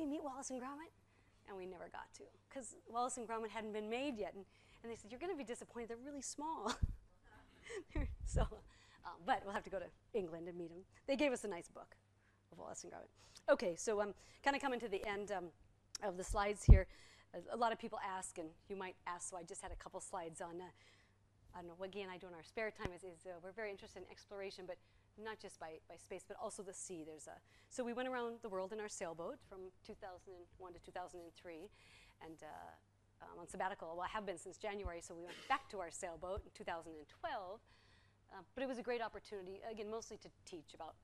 we meet Wallace and Gromit? And we never got to, because Wallace and Gromit hadn't been made yet. And they said, you're going to be disappointed. They're really small. But we'll have to go to England and meet them. They gave us a nice book of Wallace and Gromit. Okay, so I'm kind of coming to the end of the slides here. A lot of people ask, and you might ask, so I just had a couple slides on, I don't know, what Guy and I do in our spare time is we're very interested in exploration, but not just by space, but also the sea. So we went around the world in our sailboat from 2001 to 2003, and on sabbatical. Well, I have been since January, so we went back to our sailboat in 2012. But it was a great opportunity, again, mostly to teach about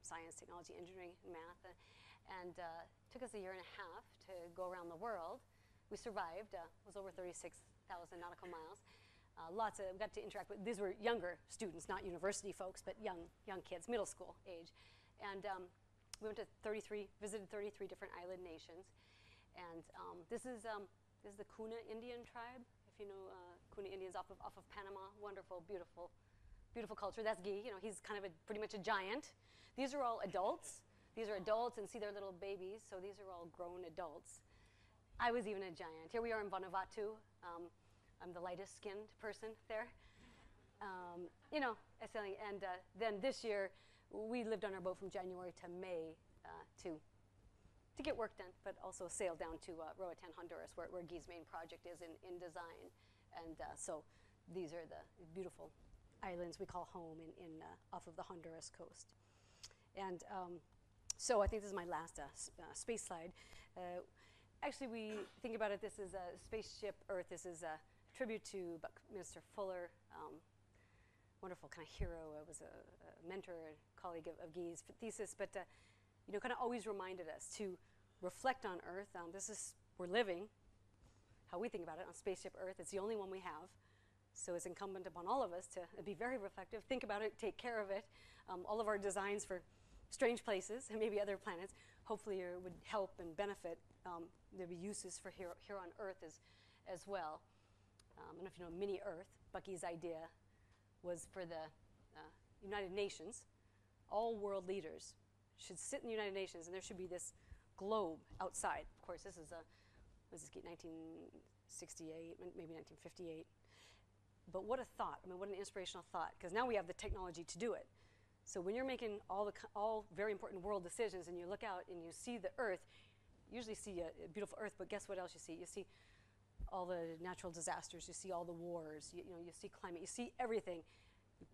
science, technology, engineering, and math. And it took us a year and a half to go around the world. We survived. It was over 36,000 nautical miles. We got to interact with, these were younger students, not university folks, but young kids, middle school age. And we went to visited 33 different island nations. And this is the Kuna Indian tribe. If you know Kuna Indians off of Panama, wonderful, beautiful culture. That's Guy. He's kind of pretty much a giant. These are all adults. These are adults, and see their little babies. So these are all grown adults. I was even a giant. Here we are in Vanuatu. I'm the lightest skinned person there. And then this year, we lived on our boat from January to May to get work done, but also sailed down to Roatan, Honduras, where Guy's main project is in design. And so these are the beautiful islands we call home off of the Honduras coast. And so I think this is my last space slide. Actually, we think about it, this is a spaceship Earth. This is a tribute to Buckminster Fuller, wonderful kind of hero. I was a mentor and colleague of Guy's thesis, but kind of always reminded us to reflect on Earth. We're living, how we think about it, on spaceship Earth. It's the only one we have. So it's incumbent upon all of us to be very reflective, think about it, take care of it. All of our designs for strange places and maybe other planets hopefully would help and benefit. There'd be uses for here on Earth as well. I don't know if you know Mini Earth. Bucky's idea was for the United Nations. All world leaders should sit in the United Nations, and there should be this globe outside. Of course, this is 1968, maybe 1958. But what a thought. I mean, what an inspirational thought, because now we have the technology to do it. So when you're making all very important world decisions and you look out and you see the Earth, you usually see a beautiful Earth, but guess what else you see? You see all the natural disasters, you see all the wars, you see climate, you see everything. We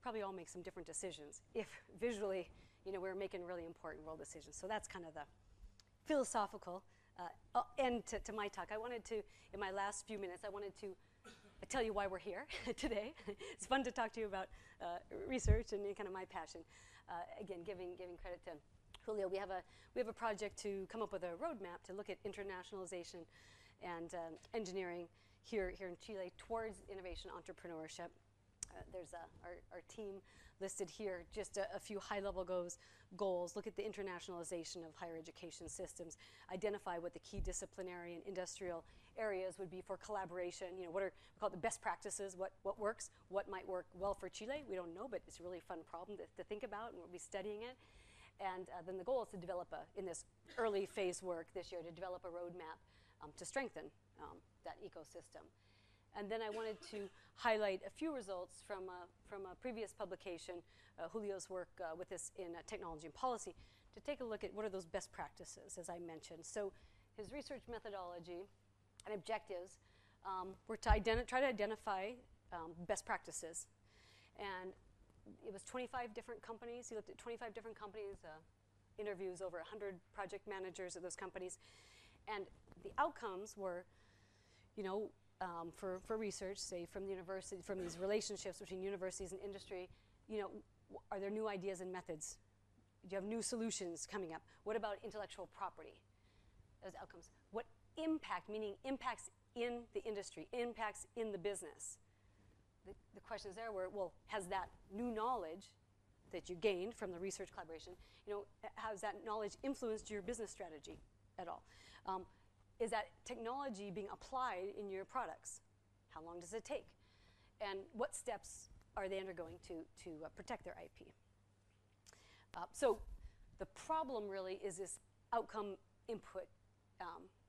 probably all make some different decisions if visually, we're making really important world decisions. So that's kind of the philosophical end to my talk. I wanted to, in my last few minutes, I wanted to tell you why we're here today. It's fun to talk to you about research and kind of my passion. Again, giving credit to Julio. We have a project to come up with a roadmap to look at internationalization and engineering here in Chile towards innovation entrepreneurship. There's our team listed here, just a few high-level goals. Look at the internationalization of higher education systems, identify what the key disciplinary and industrial areas would be for collaboration. What are, we call it the best practices, what works, what might work well for Chile. We don't know, but it's a really fun problem to think about, and we'll be studying it. And then the goal is to develop in this early phase work this year, to develop a roadmap to strengthen that ecosystem. And then I wanted to highlight a few results from a previous publication, Julio's work with this in technology and policy, to take a look at what are those best practices, as I mentioned. So his research methodology and objectives were to try to identify best practices. And it was 25 different companies. He looked at 25 different companies, interviews over 100 project managers at those companies. And the outcomes were, for research, say from the university, from these relationships between universities and industry, are there new ideas and methods? Do you have new solutions coming up? What about intellectual property? Those outcomes. What impact, meaning impacts in the industry, impacts in the business? The questions there were, well, has that new knowledge that you gained from the research collaboration, has that knowledge influenced your business strategy at all? Is that technology being applied in your products? How long does it take? And what steps are they undergoing to protect their IP? So the problem really is this outcome input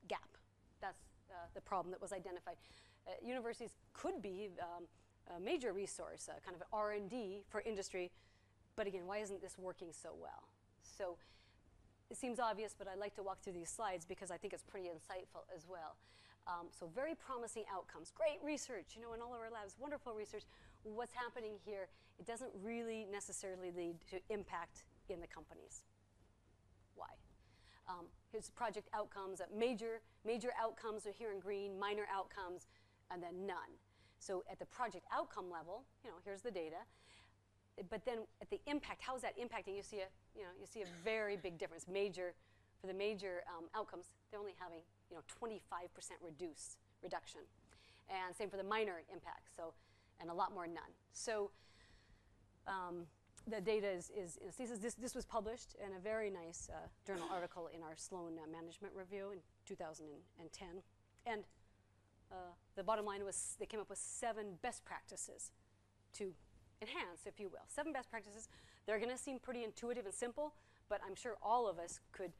gap. That's the problem that was identified. Universities could be a major resource, kind of R&D for industry, but again, why isn't this working so well? So it seems obvious, but I like to walk through these slides because I think it's pretty insightful as well. So very promising outcomes, great research, you know, in all of our labs, wonderful research. What's happening here, it doesn't really necessarily lead to impact in the companies. Why? Here's project outcomes. Major outcomes are here in green, minor outcomes, and then none. So at the project outcome level, you know, here's the data. But then at the impact, how is that impacting? You see a very big difference. For the major outcomes, they're only having 25% reduction, and same for the minor impacts. So, and a lot more none. So the data this was published in a very nice journal article in our Sloan Management Review in 2010, and the bottom line was they came up with 7 best practices to enhance, if you will. 7 best practices. They're going to seem pretty intuitive and simple, but I'm sure all of us could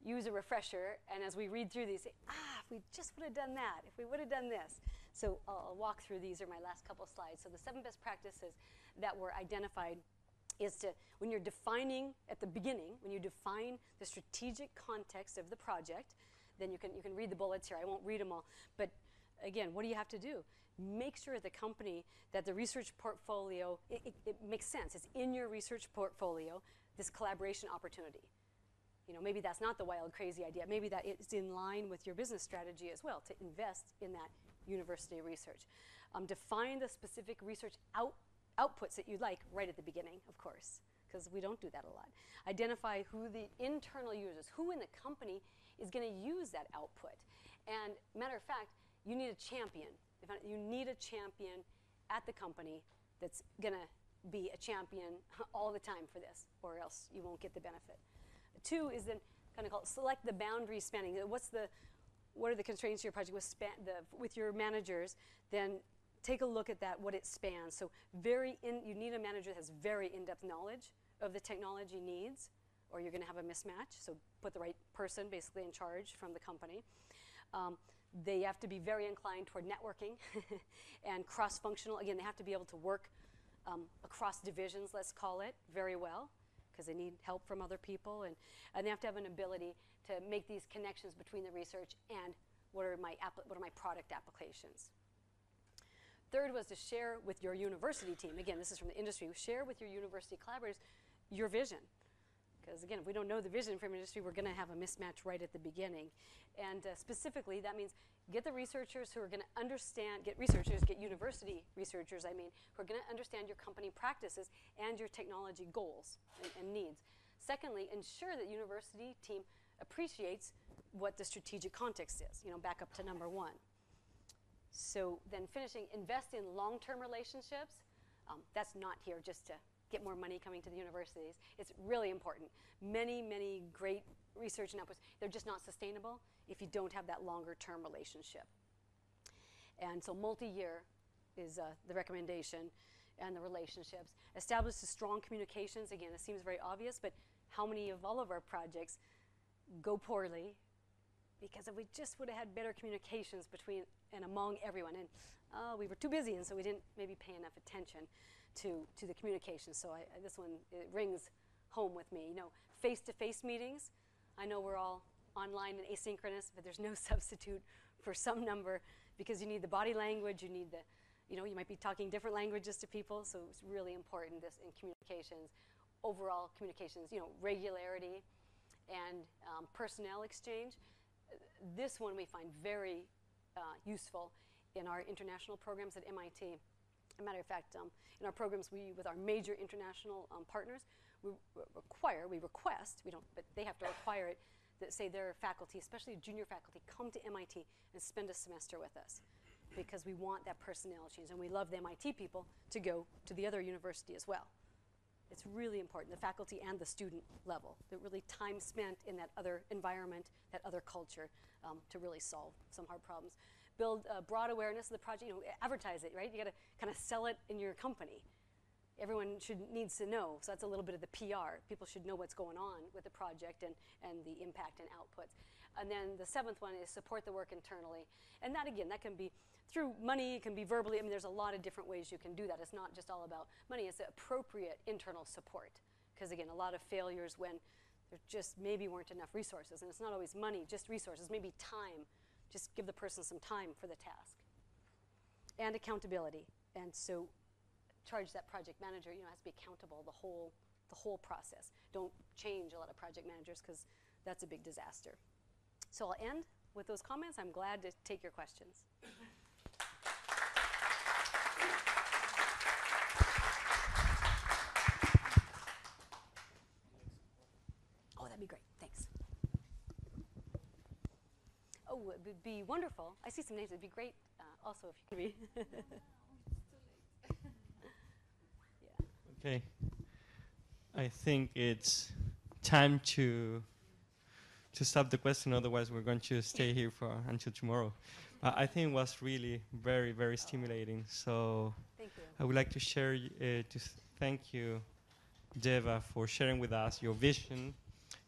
use a refresher, and as we read through these, say, if we just would have done that, if we would have done this. So I'll walk through these are my last couple slides. So the 7 best practices that were identified is to, when you're defining at the beginning, when you define the strategic context of the project, then you can read the bullets here. I won't read them all, but again, what do you have to do? Make sure at the company that the research portfolio, it makes sense. It's in your research portfolio, this collaboration opportunity. You know, maybe that's not the wild, crazy idea. Maybe that it's in line with your business strategy as well to invest in that university research. Define the specific research outputs that you'd like right at the beginning, of course, because we don't do that a lot. Identify who the internal users, who in the company is going to use that output. And matter of fact, you need a champion. You need a champion at the company that's going to be a champion all the time for this, or else you won't get the benefit. 2 is then kind of called select the boundary spanning. What are the constraints to your project with your managers? Then take a look at that, what it spans. So you need a manager that has very in-depth knowledge of the technology needs, or you're going to have a mismatch. So put the right person basically in charge from the company. They have to be very inclined toward networking and cross-functional. Again, they have to be able to work across divisions, let's call it, very well, because they need help from other people. And they have to have an ability to make these connections between the research and what are my product applications. 3rd was to share with your university team. Again, this is from the industry. Share with your university collaborators your vision. Because again, if we don't know the vision from industry, we're going to have a mismatch right at the beginning. And specifically, that means get the researchers who are going to understand, get university researchers, who are going to understand your company practices and your technology goals and needs. Secondly, ensure that university team appreciates what the strategic context is, back up to number 1. So then finishing, invest in long-term relationships. That's not here just to get more money coming to the universities. It's really important. Many, many great research and outputs, they're just not sustainable if you don't have that longer-term relationship. And so multi-year is the recommendation, and the relationships. Establish the strong communications. Again, it seems very obvious, but how many of all of our projects go poorly because if we just would have had better communications between and among everyone, and we were too busy, and so we didn't maybe pay enough attention to the communication. So this one, it rings home with me. Face-to-face meetings. I know we're all online and asynchronous, but there's no substitute for some number, because you need the body language, you need the, you might be talking different languages to people, so it's really important this in communications. Overall communications, regularity and personnel exchange. This one we find very useful in our international programs at MIT. As a matter of fact, in our programs, with our major international partners, we request, we don't, but they have to require it, that say their faculty, especially junior faculty, come to MIT and spend a semester with us, because we want that personnel change, and we love the MIT people to go to the other university as well. It's really important, the faculty and the student level, that really time spent in that other environment, that other culture, to really solve some hard problems. Build broad awareness of the project, advertise it, right? You gotta kind of sell it in your company. Everyone needs to know, so that's a little bit of the PR. People should know what's going on with the project and the impact and outputs. And then the 7th one is support the work internally. And that, again, that can be through money, it can be verbally. I mean, there's a lot of different ways you can do that. It's not just all about money. It's appropriate internal support. Because, again, a lot of failures when there just maybe weren't enough resources. And it's not always money, just resources, maybe time. Just give the person some time for the task. And accountability. And so charge that project manager, has to be accountable the whole process. Don't change a lot of project managers because that's a big disaster. So I'll end with those comments. I'm glad to take your questions. Oh, that'd be great. Thanks. Oh, it would be wonderful. I see some names. It'd be great also if you could be. Okay. I think it's time to stop the question, otherwise we're going to stay here until tomorrow. I think it was really very, very stimulating. So thank you. I would like to thank you, Dava, for sharing with us your vision,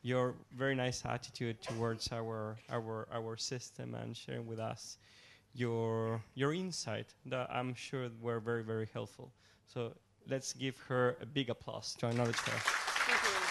your very nice attitude towards our system, and sharing with us your insight that I'm sure were very, very helpful. So let's give her a big applause to acknowledge her. Thank you.